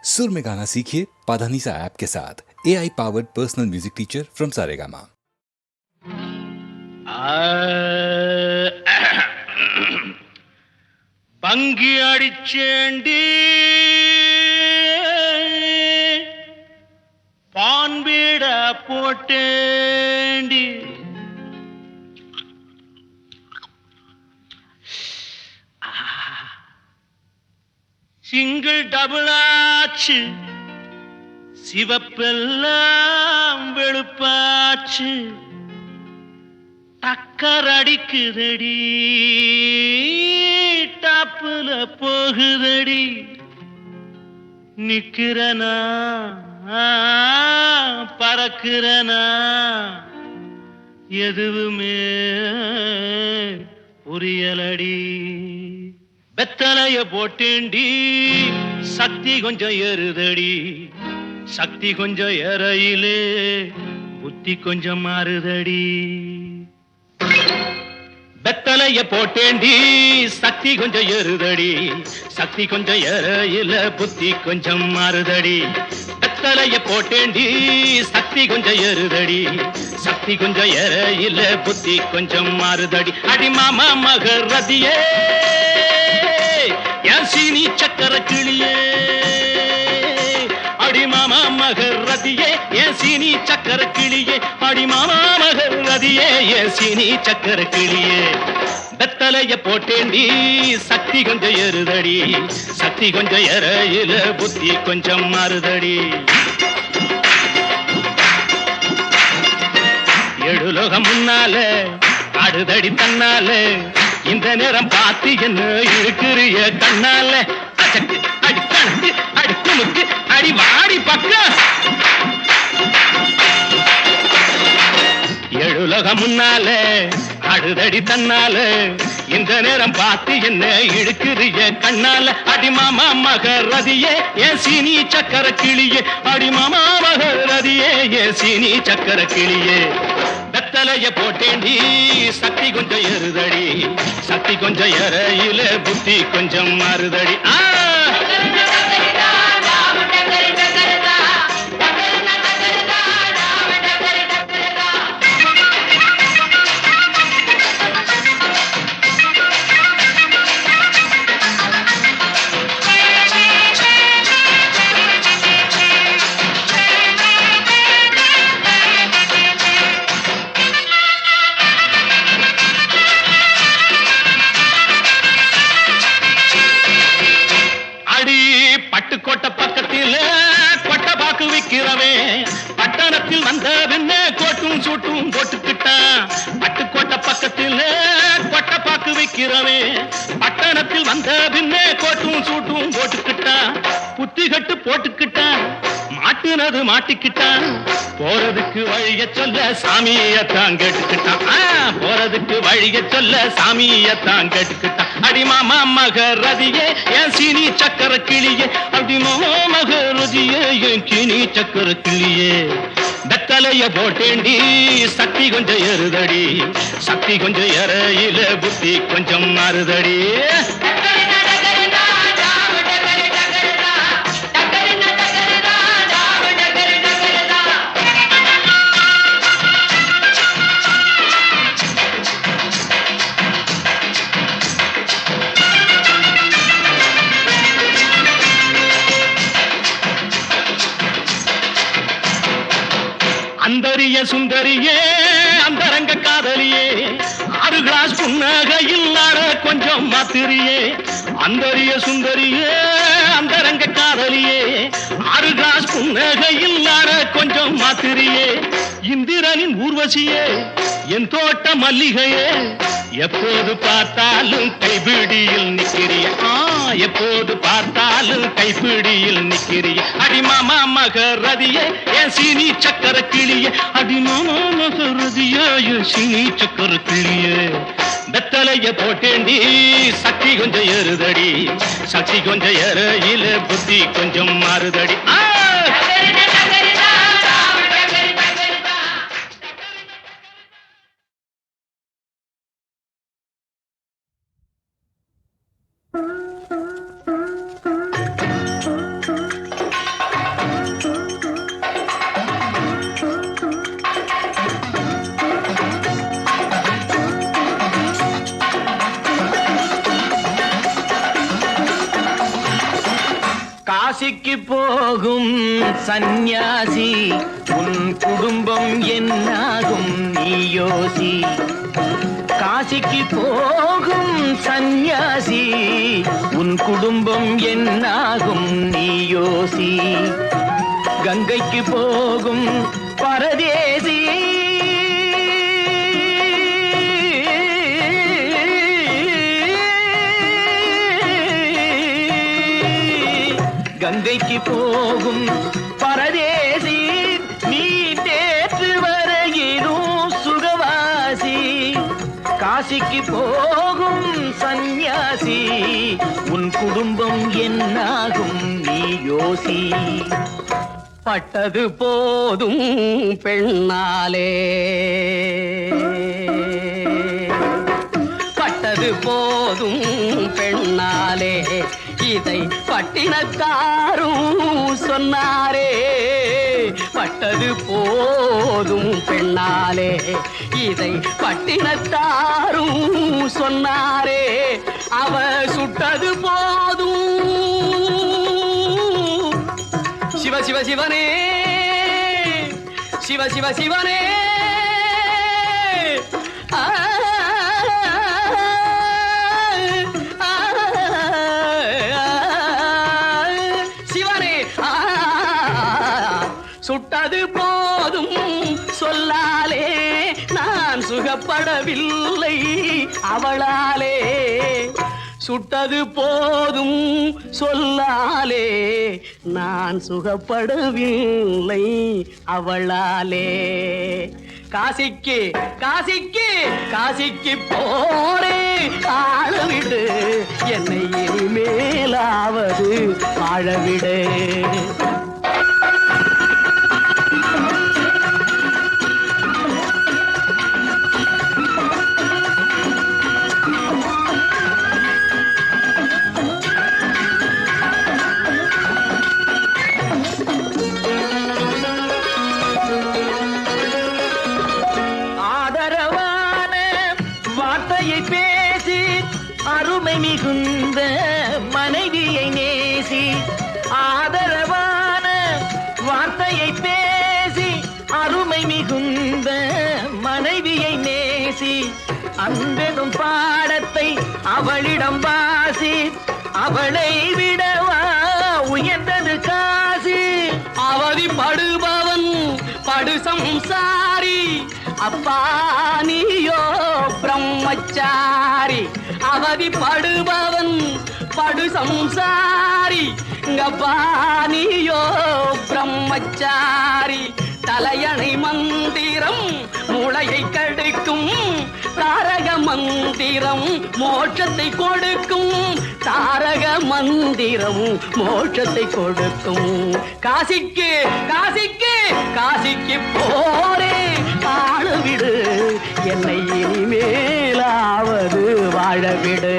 सुर में गाना सीखिए पाधानीसा ऐप के साथ AI powered personal music teacher from Saregama. பங்கி அடிச்சேண்டி பான்பீட போட்டேண்டி சிங்கிள் டபுள் ஆச்சு சிவப்பெல்லாம் வெளுப்பாச்சு டக்கர் அடிக்குதடி டாப்புல போகுதடி நிக்கிறனா பறக்கிறனா எதுவுமே புரியலடி வெத்தலைய போட்டேண்டி சக்தி கொஞ்சம் ஏறுதடி சக்தி கொஞ்சம் ஏறையிலே புத்தி கொஞ்சம் மாறுதடி வெத்தலைய போட்டேண்டி சக்தி கொஞ்சம் ஏறுதடி சக்தி கொஞ்சம் ஏறையில புத்தி கொஞ்சம் மாறுதடி வெத்தலைய போட்டேண்டி சக்தி கொஞ்சம் ஏறுதடி சக்தி கொஞ்சம் ஏறையில புத்தி கொஞ்சம் மாறுதடி அடி மாமா மகரதியே என் சீனி சக்கர கிளியே அடி மாமா மகரதியே என் சீனி சக்கர கிளியே அடி மாமா மகரதியே என் சீனி சக்கர கிளியே வெத்தலைய போட்டேண்டி சக்தி கொஞ்சம் ஏறுதடி சக்தி கொஞ்சம் ஏறையில புத்தி கொஞ்சம் மாறுதடி எழுலோகம் முன்னால அடுதடி தன்னால இந்த நேரம் பார்த்து என்ன இருக்கிறிய கண்ணால அச்சக்கு அடி கணக்கு அடி துணுக்கு அடி வாடி பக்கம் எழுலோகம் முன்னால அடுதடி தன்னால இந்த நேரம் பார்த்து என்ன இழுக்கிறிய கண்ணால அடி மாமா மகரதியே என் சீனி சக்கர கிளியே அடி மாமா மகரதியே என் சீனி சக்கர கிளியே வெத்தலைய போட்டேண்டி சக்தி கொஞ்சம் ஏறுதடி சக்தி கொஞ்சம் ஏறையில புத்தி கொஞ்சம் மாறுதடி பட்டுக்கோட்டை பக்கத்தில் கொட்டை பாக்கு விக்கிறவே பட்டணத்தில் வந்த பின்ன கோட்டும் சூட்டும் போட்டுக்கிட்டான் பட்டுக்கோட்டை பக்கத்தில் கொட்டை பாக்கு விக்கிறவே பட்டணத்தில் வந்த பின்ன கோட்டும் சூட்டும் போட்டுக்கிட்டான் புத்தி கட்டு போட்டுக்கிட்டான் மாட்டுனது மாட்டிக்கிட்டான் போறதுக்கு வழிய சொல்ல சாமியத்தான் கேட்டுக்கிட்டான் போறதுக்கு வழிய சொல்ல சாமியத்தான் கேட்டுக்கிட்டான் அடி மாமா மகரதியே என் சீனி சக்கர கிளியே அடி மாமா மகரதியே என் சீனி சக்கர கிளியே வெத்தலைய போட்டேண்டி சக்தி கொஞ்சம் ஏறுதடி சக்தி கொஞ்சம் ஏறையில புத்தி கொஞ்சம் மாறுதடி அந்தரிய சுந்தரியே அந்தரங்க காதலியே 6 கிளாஸ் புன்னகையில் ஆட கொஞ்சம் மாத்திரியே அந்தரிய சுந்தரியே அந்தரங்க காதலியே 6 கிளாஸ் புன்னகையில் ஆட கொஞ்சம் மாத்திரியே இந்திரனின் ஊர்வசியே என் தோட்ட மல்லிகையே எப்போது பார்த்தாலும் கைபிடியில் நிக்கிறிய எப்போது பார்த்தாலும் கைபிடியில் நிக்கிறிய அடி மாமா மகரதியே என் சீனி சக்கர கிளியே அடி மாமா மகரதியே என் சீனி சக்கர கிளியே வெத்தலைய போட்டேண்டி சக்தி கொஞ்சம் ஏறுதடி சக்தி கொஞ்சம் ஏறையில புத்தி கொஞ்சம் மாறுதடி காசிக்கு போகும் சந்நியாசி உன் குடும்பம் என்னாகும் நீ யோசி. காசிக்கு போகும் சந்நியாசி உன் குடும்பம் என்னாகும் நீ யோசி. கங்கைக்கு போகும் பரதேசி கங்கைக்கு போகும் பரதேசி நீ தேற்று வரையிலும் சுகவாசி. காசிக்கு போகும் சந்நியாசி உன் குடும்பம் என்னாகும் நீ யோசி. பட்டது போதும் பெண்ணாலே, பட்டது போதும் பெண்ணாலே, இதை பட்டினக்காரும் சொன்னாரே. பட்டது போதும் பெண்ணாலே, இதை பட்டினத்தாரும் சொன்னாரே. அவ சுட்டது போதும் சிவ சிவ சிவனே, சிவ சிவ சிவனே. சிவனே சுட்டது போதும் சொல்லாலே, நான் சுகப்படவில்லை அவளாலே. சுட்டது போதும் சொல்லாலே, நான் சுகப்படவில்லை அவளாலே. காசிக்கு காசிக்கு காசிக்கு போரே ஆளவிடு, என்னை இனிமேலாவது வாழவிடு. பேசி அருமை மிகுந்த மனைவியை நேசி. ஆதரவான வார்த்தையை பேசி அருமை மிகுந்த மனைவியை நேசி. அன்பெனும் பாடத்தை அவளிடம் வாசி, அவளை விடவா உயர்ந்தது காசி. அவதிப்படுபவன் படு சம்சாரி, அப்பா நீயோ பிரம்மச்சாரி. அவதிப்படுபவன் படு சம்சாரி, அப்பா நீயோ பிரம்மச்சாரி. தலையணை மந்திரம் மூளையை கெடுக்கும், தாரக மந்திரம் மோட்சத்தை கொடுக்கும். தாரக மந்திரம் மோட்சத்தை கொடுக்கும். காசிக்கு காசிக்கு காசிக்கு போரே ஆளவிடு, என்னை இனிமேலாவது வாழவிடு.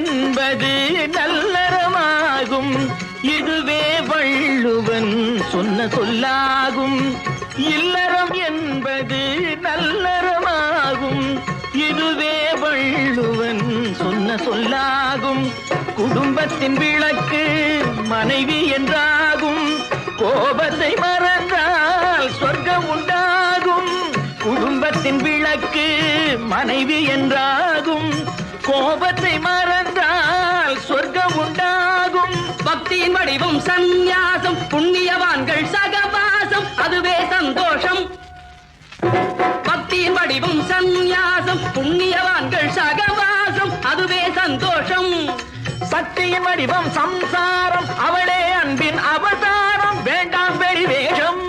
என்பது நல்லறமாகும், இதுவே வள்ளுவன் சொன்ன சொல்லாகும். இல்லறம் என்பது நல்லறமாகும், இதுவே வள்ளுவன் சொன்ன சொல்லாகும். குடும்பத்தின் விளக்கு மனைவி என்றாகும், கோபத்தை மறந்தால் சொர்க்கம் உண்டாகும். குடும்பத்தின் விளக்கு மனைவி என்றாகும், கோபத்தை மறந்தால் சொர்க்கம் உண்டாகும். பக்தியின் வடிவம் சந்நியாசம், புண்ணியவான்கள் சகவாசம், அதுவே சந்தோஷம். பக்தியின் வடிவம் சந்நியாசம், புண்ணியவான்கள் சகவாசம், அதுவே சந்தோஷம். சக்தியின் வடிவம் சம்சாரம், அவளே அன்பின் அவதாரம், வேண்டாம் வெளிவேஷம்.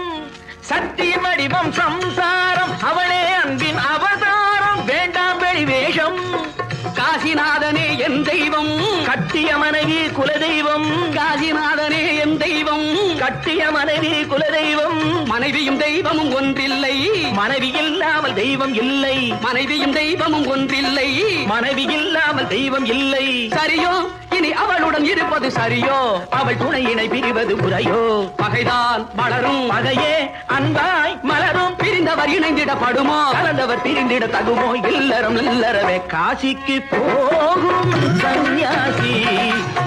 சக்தியின் வடிவம் சம்சாரம், அவளே அன்பின் அவதாரம், வேண்டாம் வெளிவேஷம். காசிநாதனே என் தெய்வம், கட்டிய மனைவி குலதெய்வம், காசிநாதனே என் தெய்வம், கட்டிய மனைவி குலதெய்வம். மனைவியும் தெய்வமும் ஒன்றில்லை, மனைவி இல்லாமல் தெய்வம் இல்லை, மனைவியும் தெய்வமும் ஒன்றில்லை, மனைவி இல்லாமல் தெய்வம் இல்லை. சரியோ இனி அவளுடன் இருப்பது சரியோ, அவள் துணையினை பிரிவது முறையோ, பகைதான் வளரும், பகையே அன்பாய் மலரும். பிரிந்தவர் இணைந்திடப்படுமோ, கலந்தவர் பிரிந்திட தகுமோ, இல்லறம் இல்லறவே. காசிக்கு போகும் சந்நியாசி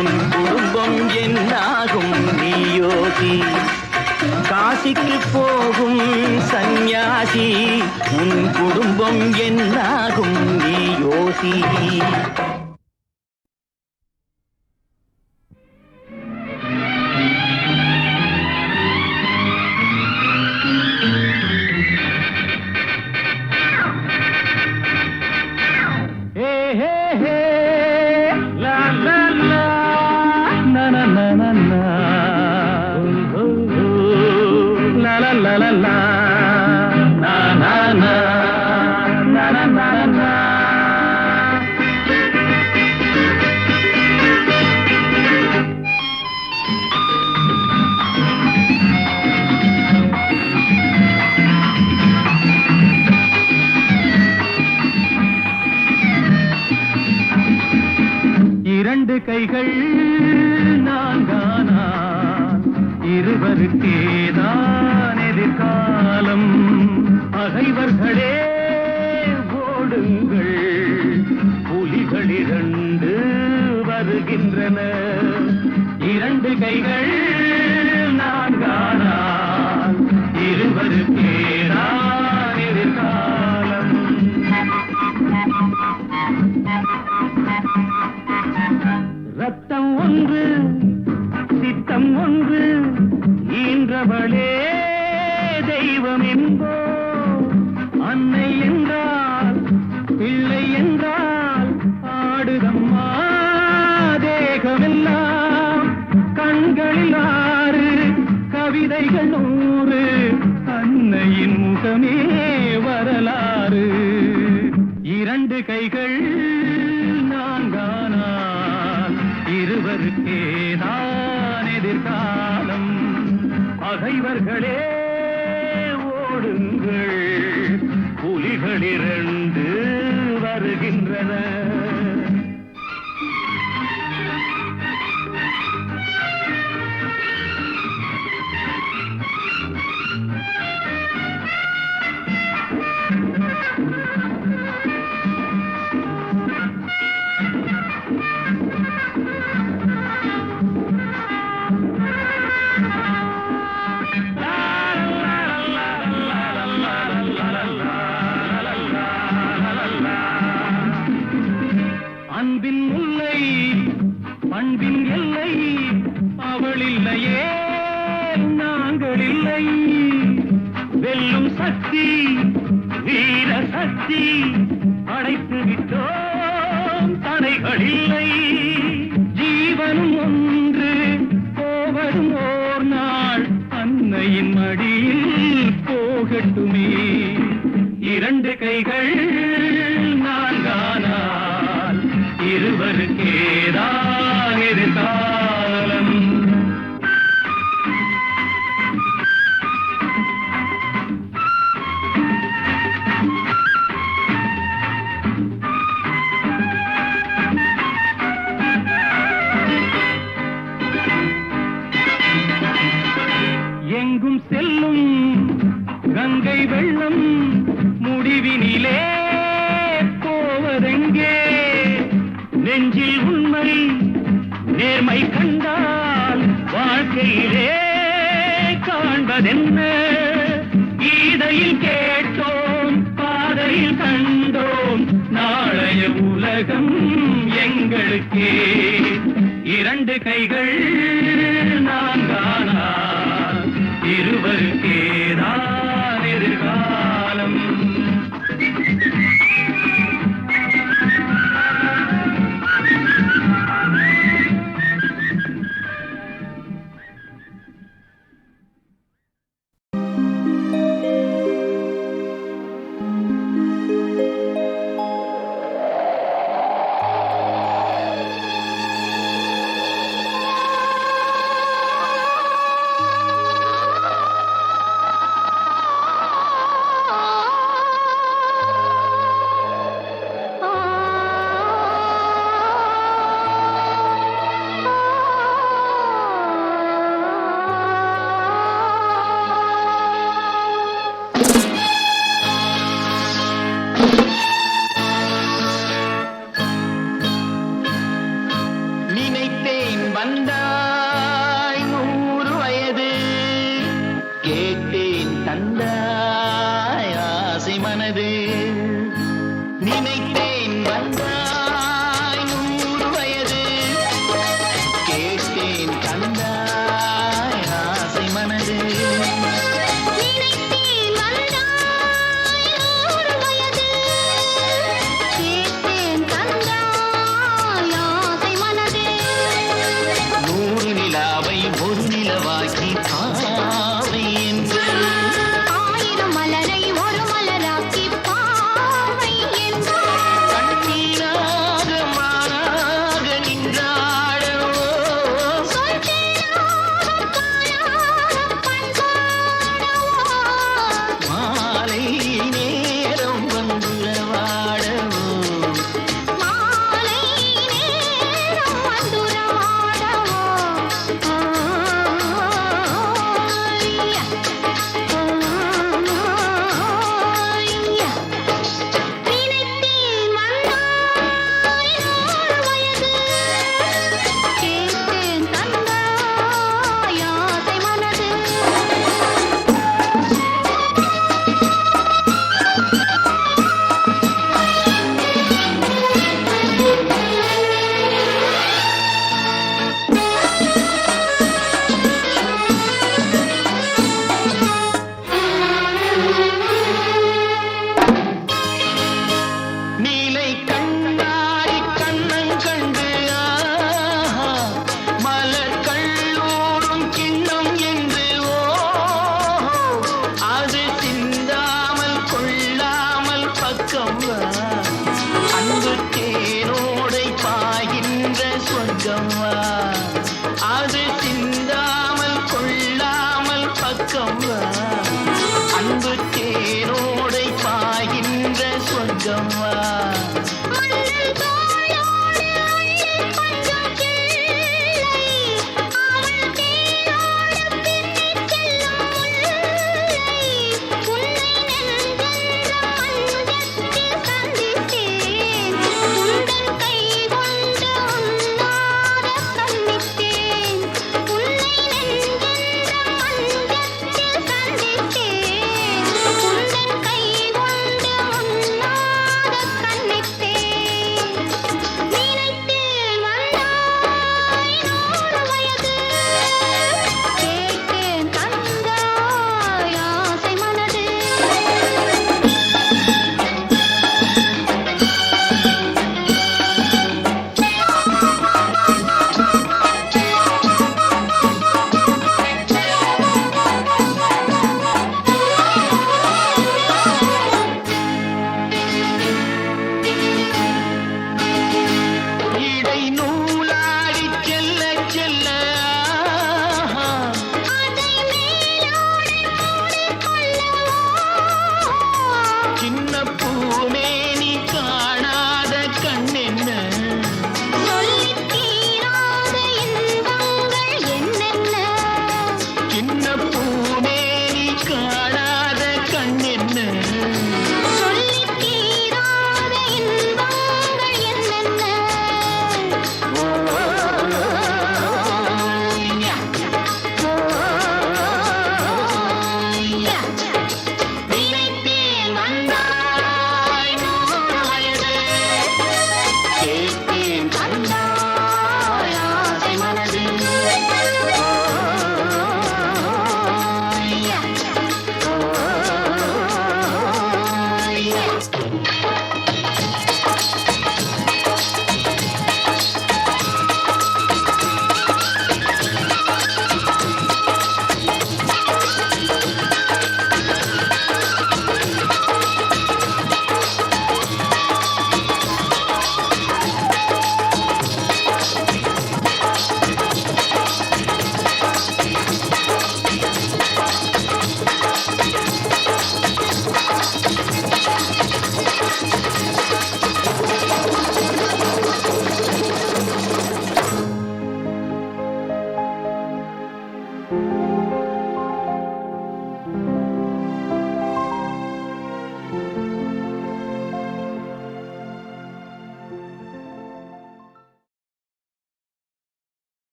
உன் குடும்பம் என்னாகும் நீயோசி. காசிக்கு போகும் சந்நியாசி உன் குடும்பம் என்னாகும் நீயோசி. இரண்டு கைகள் நான்கானா, இருவருக்கேதான் எதிர்காலம். பகைவர்களே ஓடுங்கள், புலிகள் இரண்டு வருகின்றன. இரண்டு கைகள் நான்கானா, இருவருக்கேதான் எதிர்காலம். ரத்தம் ஒன்று சித்தம் ஒன்று ஈன்றவளே தெய்வம் என்போ. அன்னை என்றால் பிள்ளை என்றால் ஆடுதம்மா தேகமெல்லாம். கண்களில் 6 கவிதைகள் 100, அன்னையின் முகமே வரலாறு. இரண்டு கைகள் நான்கானால் இருவருக்கேதான் எதிர்காலம். பகைவர்களே ஓடுங்கள், புலிகள் இரண்டு வருகின்றன. அன்பின் முல்லை பண்பின் எல்லை, அவள் இல்லையே நாங்கள் இல்லை. வெல்லும் சக்தி வீர சக்தி அடைத்து விட்டோம், தடைகள் இல்லை. ஜீவனும் ஒன்று போவதும் ஓர் நாள், அன்னையின் மடியில் போகட்டுமே. இரண்டு கைகள் நான்கானால் இருவருக்கேதான் எதிர்காலம். எங்கும் செல்லும் கங்கை வெள்ளம், முடிவினிலே போவதெங்கே? நெஞ்சில் உண்மை நேர்மை கண்டால் வாழ்க்கையிலே காண்பதென்ன? கீதையில் கேட்டோம், பாதையில் கண்டோம், நாளைய உலகம் எங்களுக்கே. இரண்டு கைகள் நான்கானால் இருவருக்கேதான் எதிர்காலம்.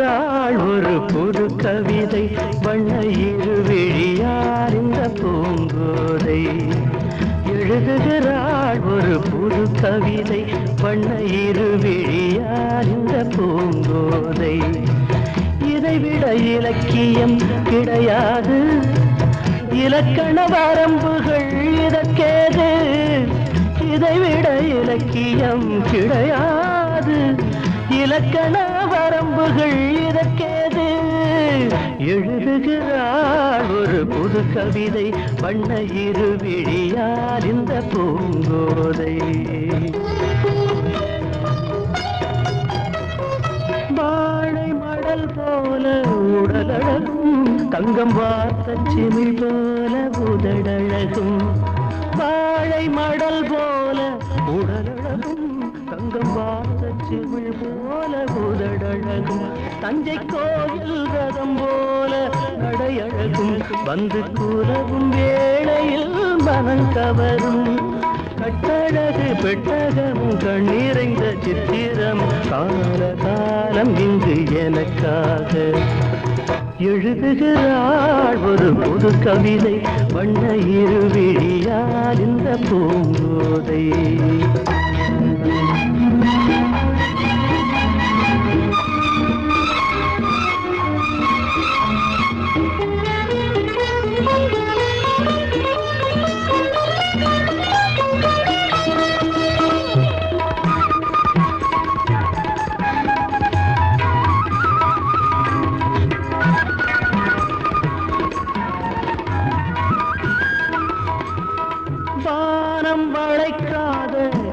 எழுதுகிறாள் ஒரு புது கவிதை வண்ண இருவிழியார் இந்த பூங்கோதை. எழுதுகிறாள் ஒரு புது கவிதை வண்ண இருவிழியார் இந்த பூங்கோதை. இதைவிட இலக்கியம் கிடையாது, இலக்கண வரம்புகள் இதற்கேது. இதைவிட இலக்கியம் கிடையாது, இலக்கண வரம்புகள் இதற்கேது. எழுதுகிறாள் ஒரு புது கவிதை வண்ண இருவிழியார் இந்த பூங்கோதை. வாழை மடல் போல உடலழகும், தங்கம் வார்த்த சிமிழ் போல உதடழகும். வாழை மடல் போல உடலழகும், தங்கம் வார்த்த சிமிழ் போல உதடழகும். தஞ்சை கோயில் ரதம் போல நடையழகும், வந்து கூறவும் வேளையில் மனம் கவரும். கட்டழகு பெட்டகமும் கண்ணீரைந்த சித்திரம் கால காலம் இங்கு எனக்காக. எழுதுகிறாள் ஒரு புது கவிதை வண்ண இருவிழியார் இந்த பூங்கோதை.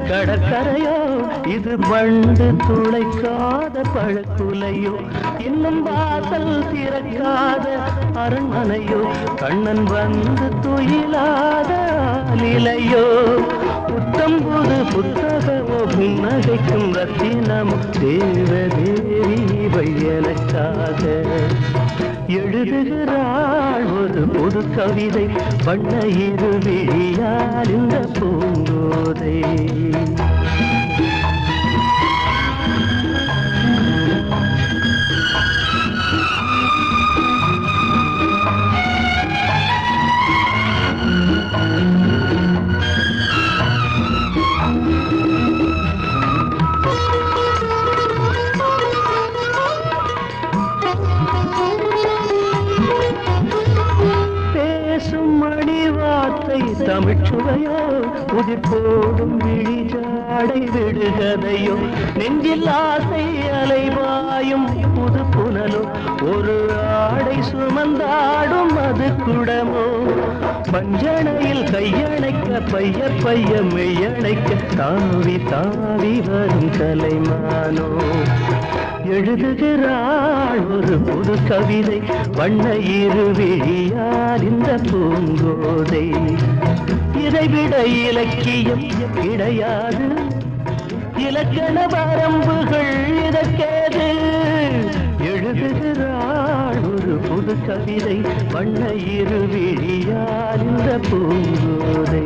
கடற்கரையோ இது வண்டு துளைக்காத பழக்குலையோ, இன்னும் வாசல் திறக்காத அரண்மனையோ, கண்ணன் வந்து துயிலாத நிலையோ. புத்தம் புது புத்தகமோ புன்னகைக்கும் ரத்தினமோ தேவதேவி எனக்காக. எழுதுகிறாள் ஒரு புது கவிதை வண்ண இருவிழியார் இந்த பூங்கோதை. தமிழ்ச்சுவையோ உதிர் போடும் விழிஜாடை விடுகதையோ, நெஞ்சில் ஆசை அலைவாயும் புது புனலோ, ஒரு ஆடை சுமந்தாடும் அது குடமோ. பஞ்சனையில் கையணைக்க பைய பைய மெய்யணைக்க தாவி தாவி வரும் கலைமானோ. எழுதுகிறாள் ஒரு புது கவிதை வண்ண இருவிழியார் இந்த பூங்கோதை. இதைவிட இலக்கியம் கிடையாது, இலக்கண வரம்புகள் இதற்கேது. எழுதுகிறாள் ஒரு புது கவிதை வண்ண இருவிழியார் இந்த பூங்கோதை.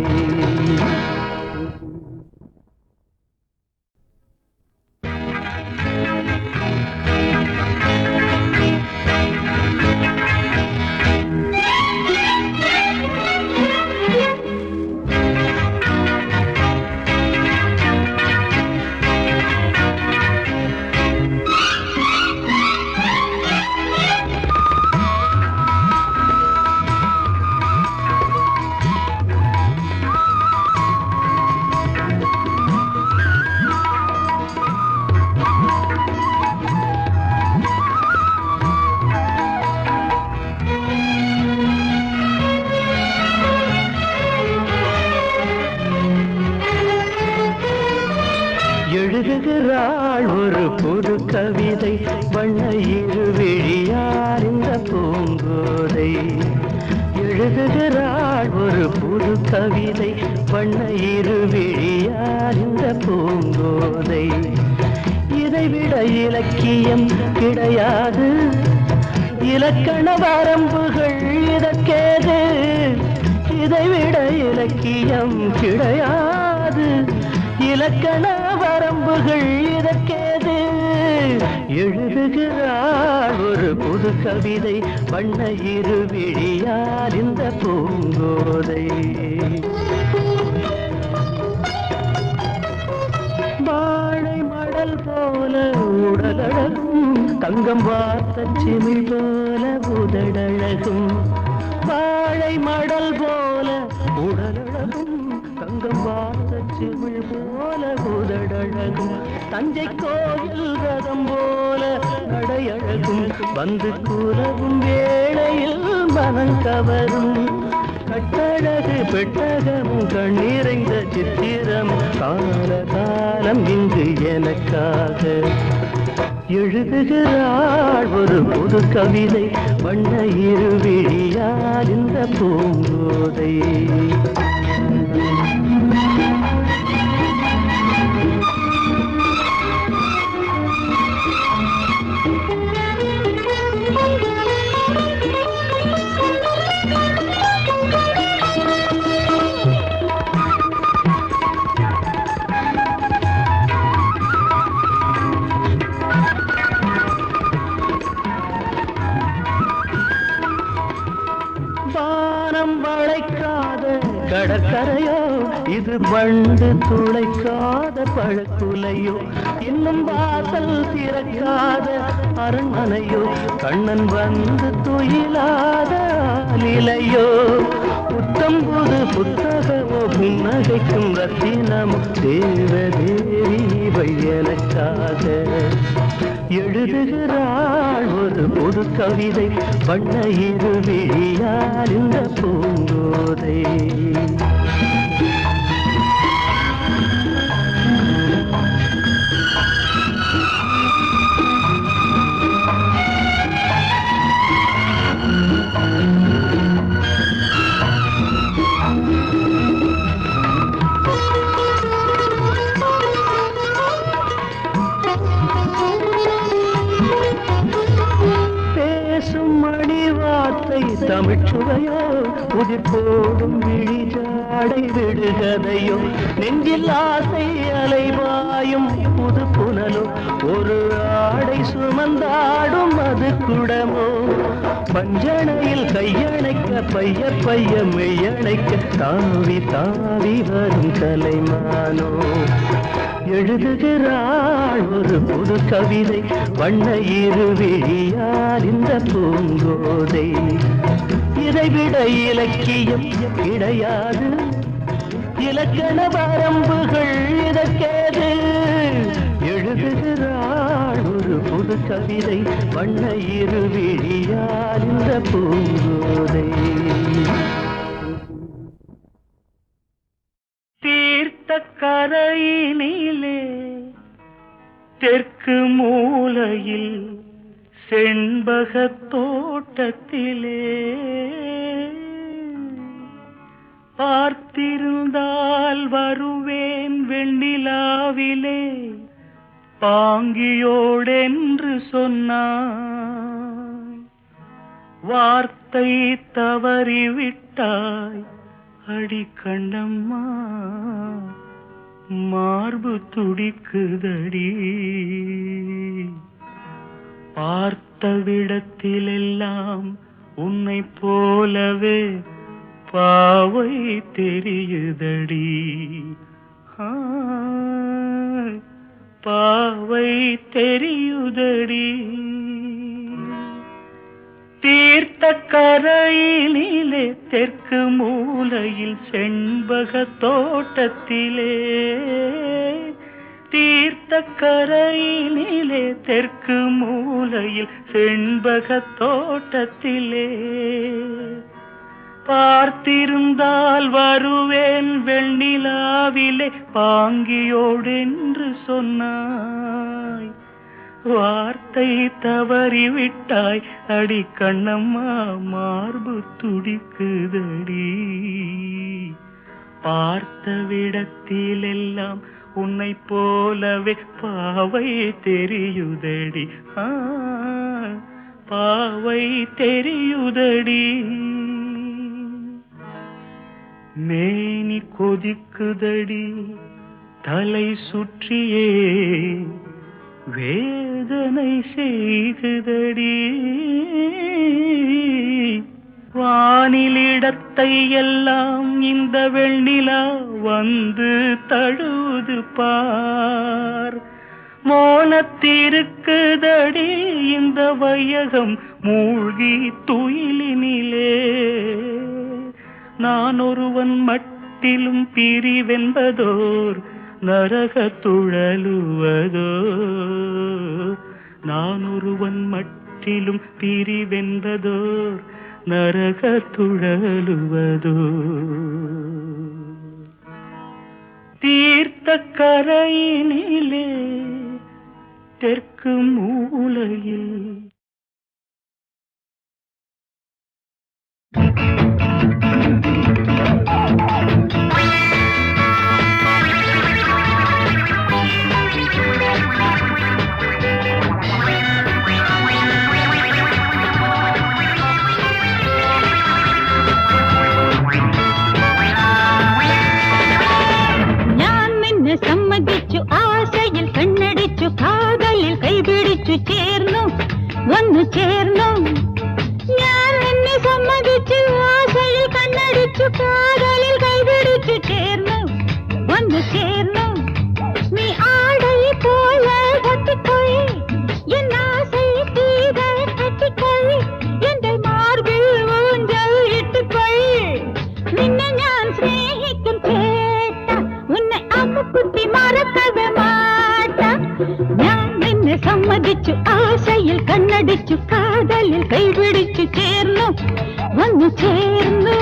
எழுதுகிறாள் ஒரு புது கவிதை வண்ண இருவிழியார் இந்த பூங்கோதை. எழுதுகிறாள் ஒரு புது கவிதை வண்ண இருவிழியார் இந்த பூங்கோதை. இதைவிட இலக்கியம் கிடையாது, இலக்கண வரம்புகள் இதற்கேது. இதைவிட இலக்கியம் கிடையாது, இலக்கண வரம்புகள் இதற்கே கேது எழுதுகிறாள் ஒரு புது கவிதை வண்ண இருவிழியால் இந்த பூங்கோதை வாழை மடல் போல உடலழகும் தங்கம் வார்த்த சிமிழ் போல உதடழகும் வாழை மடல் போல உடலழகும் தங்கம் வார்த்த சிமிழ் போல உதடழகும் தஞ்சை கோயில் ரதம் போல நடையழகும் வந்து கூறவும் வேளையில் மனம் கவரும் கட்டழகு பெட்டகமும் கண்ணீரைந்த சித்திரம் கால காலம் இங்கு எனக்காக எழுதுகிறாள் ஒரு புது கவிதை வண்ண இருவிழியால் இந்த பூங்கோதை கடற்கரையோ இது வண்டு துளைக்காத பழக்குலையோ இன்னும் வாசல் திறக்காத அரண்மனையோ கண்ணன் வந்து துயிலாத நிலையோ புத்தம் புது புத்தகமோ புன்னகைக்கும் ரத்தினமோ தேவதேவி வையனக்காக எழுதுகிறாள் ஒரு புது கவிதை வண்ண இருவிழியால் இந்த பூங்கோதை தமிழ்ச்சுவையோ உதிர் போடும் விழிஜாடை விடுகதையோ நெஞ்சில் ஆசை அலைவாயும் புது புனலோ ஒரு ஆடை சுமந்தாடும் அது குடமோ பஞ்சனையில் கையணைக்க பைய பைய மெய்யணைக்க தாவி தாவி வரும் கலைமானோ எழுதுகிறாள் ஒரு புது கவிதை வண்ண இருவிழியால் இந்த பூங்கோதை இதைவிட இலக்கியம் கிடையாது இலக்கண வரம்புகள் இதற்கேது எழுதுகிறாள் ஒரு புது கவிதை வண்ண இருவிழியால் இந்த பூங்கோதை தீர்த்த கரையினிலே தெற்கு மூலையில் செண்பகத் தோட்டத்திலே பார்த்திருந்தால் வருவேன் வெண்ணிலாவிலே பாங்கியோடென்று சொன்னாய் வார்த்தை தவறிவிட்டாய் அடி கண்ணம்மா மார்பு துடிக்குதடி பார்த்த விடத்திலெல்லாம் உன்னை போலவே பாவை தெரியுதடி பாவை தெரியுதடி தீர்த்த கரையினிலே தெற்கு மூலையில் செண்பக தோட்டத்திலே தீர்த்த கரையினிலே தெற்கு மூலையில் செண்பக தோட்டத்திலே பார்த்திருந்தால் வருவேன் வெண்ணிலாவிலே பாங்கியோடென்று சொன்னாய் வார்த்தை தவறிவிட்டாய் அடி கண்ணம்மா மார்பு துடிக்குதடி பார்த்த விடத்திலெல்லாம் உன்னை போலவே பாவை தெரியுதடி பாவை தெரியுதடி மேனி கொதிக்குதடி தலை சுற்றியே வேதனை செய்குதடி வானிலிடத்தை எல்லாம் இந்த வெண்ணிலா வந்து தழுது பார் மோனத்திருக்குதடி இந்த வையகம் மூழ்கி துயிலினிலே நான் ஒருவன் மட்டிலும் பிரிவென்பதோர் நரக துழலுவதோ நான் ஒருவன் மட்டிலும் பிரிவென்பதோர் நரக துழலுவதோ தீர்த்த கரையினிலே தெற்கு மூலையில் സമ്മതിച്ചു ആശയിൽ കണ്ണടിച്ചു കാതലിൽ കൈപിടിച്ചു ചേർന്നു വന്നു ചേർന്നു ഞാൻ നിന്നെ സമ്മതിച്ചു ആശയിൽ കണ്ണടിച്ചു കാതലിൽ കൈപിടിച്ചു ചേർന്നു വന്നു ചേർന്നു നീ ആടയി പോലെ കത്തിക്കൊഴി എൻ ആശை തീരെ കത്തിക്കൊഴി എന്റെ മാർബിൽ ഊഞ്ചൽ ഇട്ടുകൊഴി നിന്നെ ഞാൻ സ്നേഹിക്കും ചേട്ട ഉന്നെ അമ്മുക്കുട്ടി മറക്കവേ മാട്ട ഞാൻ നിന്നെ സമ്മതിച്ചു ആശയിൽ കണ്ണടിച്ചു കാതലിൽ കൈപിടിച്ചു ചേർന്നു വന്നു ചേർന്നു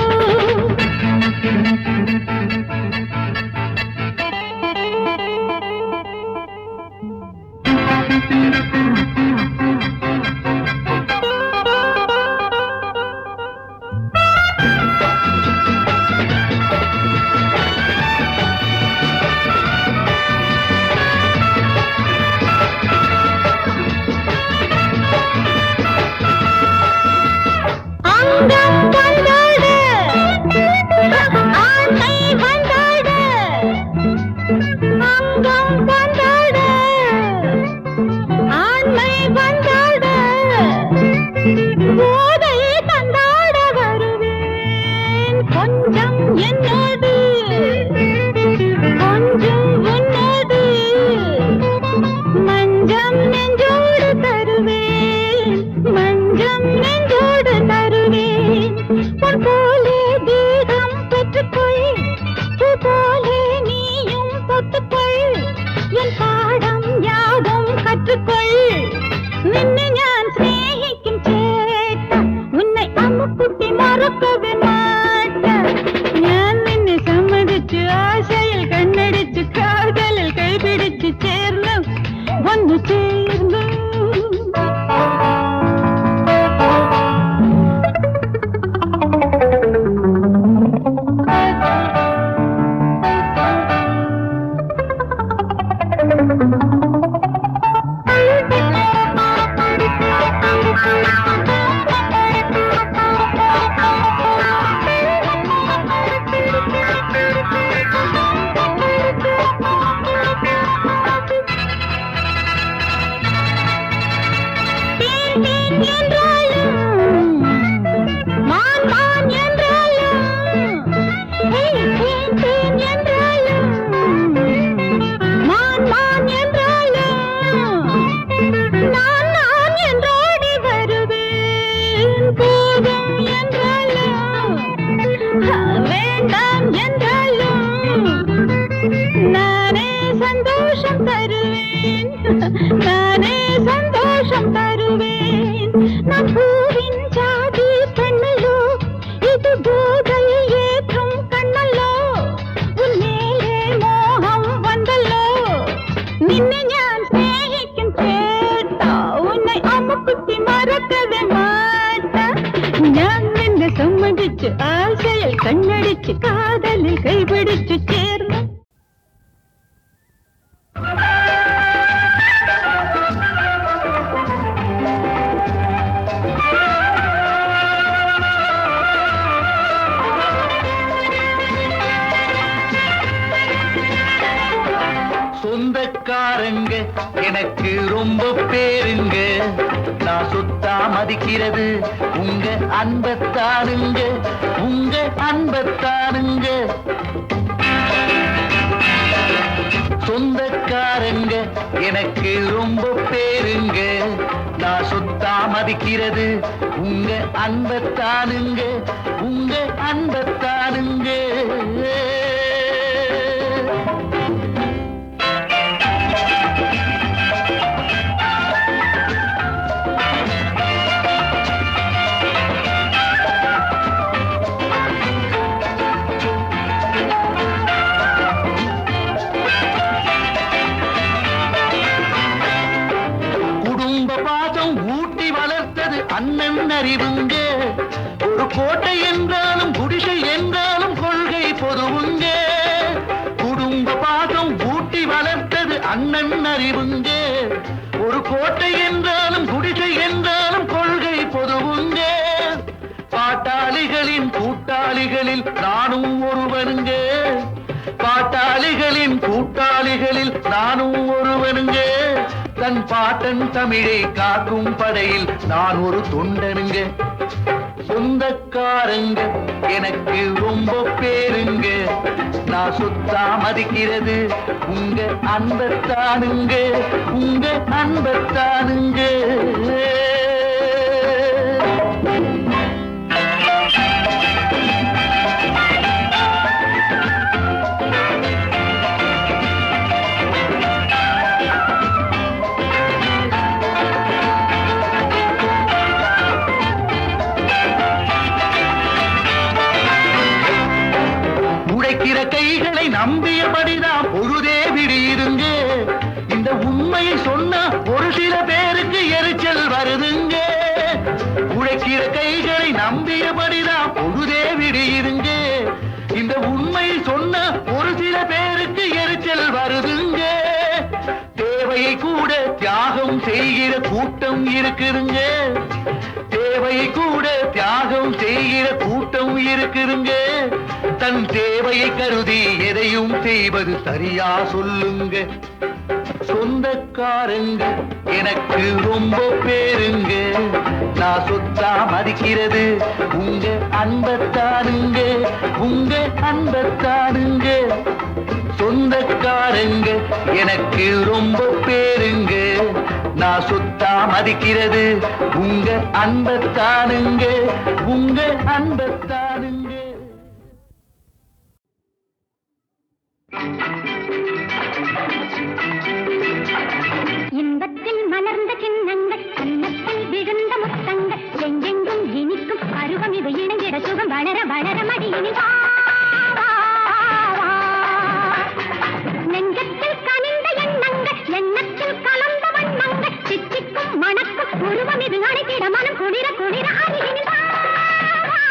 ആശയിൽ കണ്ണടിച്ച് കാതലിൽ കൈപിടിച്ചു ചേർന്നു சொந்த சொந்தக்காரங்க எனக்கு ரொம்ப பேருங்க, நான் சொத்தா மதிக்கிறது உங்க அன்பத்தானுங்க, உங்க அன்பத்தானுங்க. சொந்தக்காரங்க எனக்கு ரொம்ப பேருங்க, நான் சொத்தா மதிக்கிறது உங்க அன்பத்தானுங்க, உங்க அன்பத்தானுங்க. அண்ணன் அறிவுங்க, ஒரு கோட்டை என்றாலும் குடிசை என்றாலும் கொள்கை பொதுவுங்க. குடும்ப பாசம் ஊட்டி வளர்த்தது அண்ணன் அறிவுங்க, ஒரு கோட்டை என்றாலும் குடிசை என்றாலும் கொள்கை பொதுவுங்க. பாட்டாளிகளின் கூட்டாளிகளில் நானும் ஒருவனுங்க, பாட்டாளிகளின் கூட்டாளிகளில் நானும் ஒருவனுங்க. தன் பாட்டன் தமிழை காக்கும் படையில் நான் ஒரு தொண்டனுங்க. சொந்தக்காரங்க எனக்கு ரொம்ப பேருங்க, நான் சொத்தா மதிக்கிறது உங்க அன்பத்தானுங்க, உங்க அன்பத்தானுங்க. கைகளை நம்பியபடிதான் பொழுதே விடியுதுங்க, இந்த உண்மையை சொன்னா ஒரு சில பேருக்கு எரிச்சல் வருதுங்க. உழைக்கிற கைகளை நம்பியபடிதான் பொழுதே விடியுதுங்க, இந்த உண்மையை சொன்னா ஒரு சில பேருக்கு எரிச்சல் வருதுங்க. தேவையை கூட தியாகம் செய்கிற கூட்டம் இருக்குதுங்க, தேவையை கூட தியாகம் செய்கிற கூட்டம் இருக்குதுங்க. தன் தேவையை கருதி எதையும் செய்வது சரியா சொல்லுங்க. சொந்தக்காரங்க எனக்கு ரொம்ப பேருங்க, நான் சொத்தா மதிக்கிறது உங்க அன்பத்தானுங்க, உங்க அன்பத்தானுங்க. சொந்தக்காரங்க எனக்கு ரொம்ப பேருங்க, நான் சொத்தா மதிக்கிறது உங்க அன்பத்தானுங்க, உங்க அன்பத்தானுங்க. இன்பத்தில் மலர்ந்த சின்னங்கள், கன்னத்தில் விழுந்த முத்தங்கள், எங்கெங்கும் இனிக்கும் பருவம் இது இணைந்திட சுகம் வளர வளர மடியினில் வா, வா, வா. நெஞ்சத்தில் கனிந்த எண்ணங்கள், எண்ணத்தில் கலந்த வண்ணங்கள், சித்திக்கும் மணக்கும் உருவம் இது அணைத்திட மனம் குளிர குளிர அருகினில் வா, வா, வா.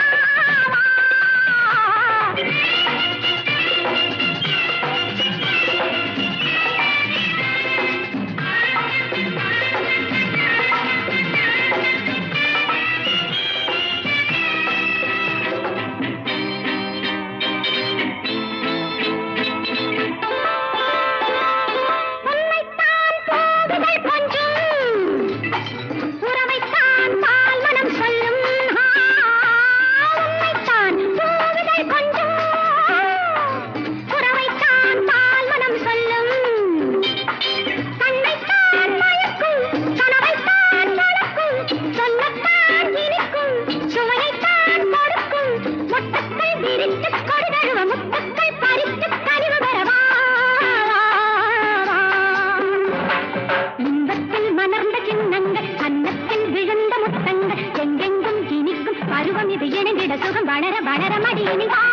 சுகம் வளர வளர மடியினில் வா,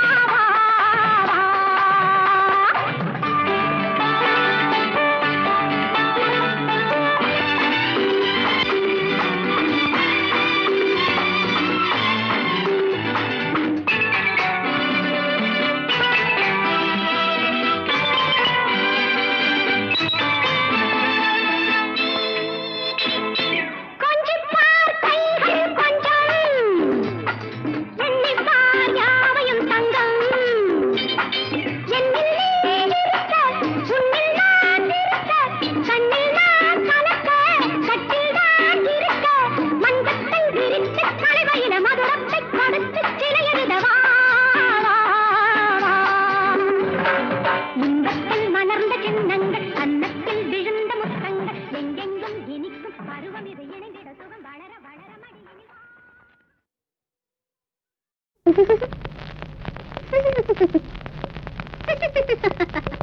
வா, வா. கொஞ்சம் பார் கைகள் கொஞ்சம் எண்ணிப்பார் யாவை Ha ha ha ha.